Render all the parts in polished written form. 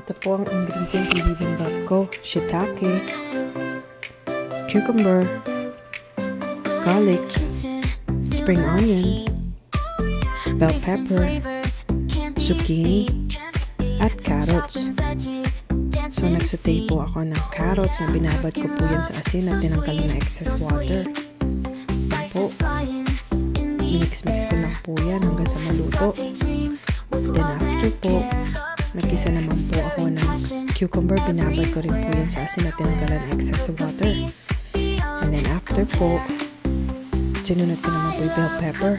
Ito po ang ingredients ng bibimbap ko. Shiitake, cucumber, garlic, spring onions, bell pepper, zucchini, at carrots. So, nagsaute po ako ng carrots na binabad ko po yan sa asin at tinanggal na excess water. Yan po. Mix-mix ko lang po yan hanggang sa maluto. Then after po, nagkisa naman po ako ng cucumber. Binabad ko rin po yan sa asin at tinanggal na excess water. And then after po, sinunod ko naman po yung bell pepper.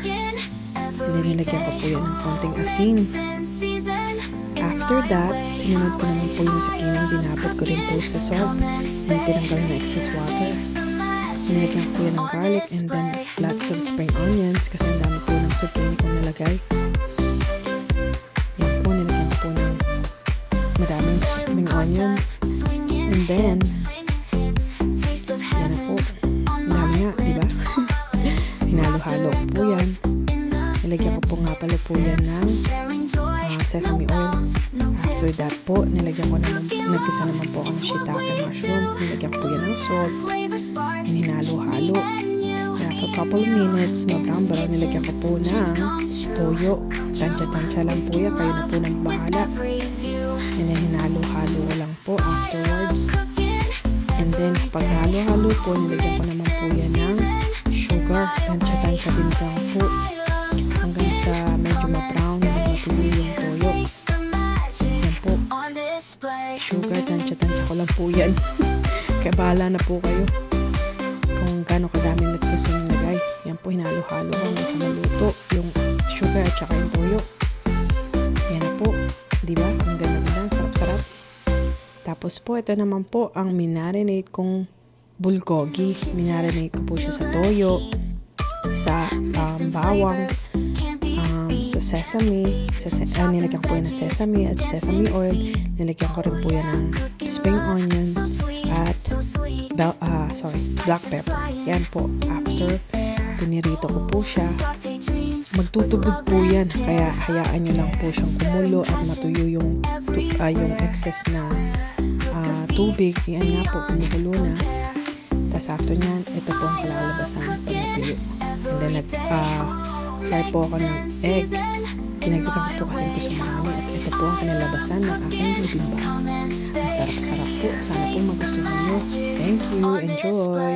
And then nilagyan ko po yan ng konting asin. After that, sinunod ko naman po yung zucchini. Binabad ko rin po sa salt and tinanggal na excess water. Nilagyan ko yan ng garlic and then lots of spring onions kasi ang dami po ng zucchini kong nilagay. Yan po, nilagyan ko po ng madaming spring onions. And then, yan na po. Ang dami nga, diba? Hinalo-halo po yan. Nilagyan ko po nga pala po yan ng sesame oil. After that po, nilagyan ko naman, nagkisa naman po ako ng shiitake mushroom. Nilagyan ko po yan ng salt. And hinalo-halo. After a couple of minutes, ma-brown-brown, nilagyan ko po ng toyo. Tansya-tansya lang po yan. Kayo na po nang bahala. And then hinalo-halo ko lang po afterwards. And then, pag halo-halo po, nilagyan ko naman po yan ng sugar. Tansya-tansya din lang po. Hanggang sa medyo ma-brown na matuloy yung toyo. Yan po. Sugar, tansya-tansya ko lang po yan. Kaya bahala na po kayo kung gaano kadaming gusto nyo nilagay. Yan po, hinalo-halo hanggang sa maluto yung sugar at saka yung toyo. Yan na po. Diba? Ang ganda-ganda. Sarap-sarap. Tapos po, ito naman po ang minarinate kong bulgogi. Minarinate ko po siya sa toyo, sa bawang, sa sesame, nilagyan ko po yan ng sesame at sesame oil. Nilagyan ko rin po yan ng spring onion at black pepper. Yan po, after pinirito ko po siya, magtutubog po yan. Kaya hayaan nyo lang po siyang kumulo at matuyo yung excess na tubig. Yan nga po, kumukulo na. Tapos after nyan, ito po ang kalalabasan pag natuyo. And then fry po ako ng egg. Pinagdagan ko po kasi gusto marami. At ito po ang kinalabasan ng aking bibimbap. Ang sarap-sarap po. Sana po magustuhan nyo. Thank you. Enjoy!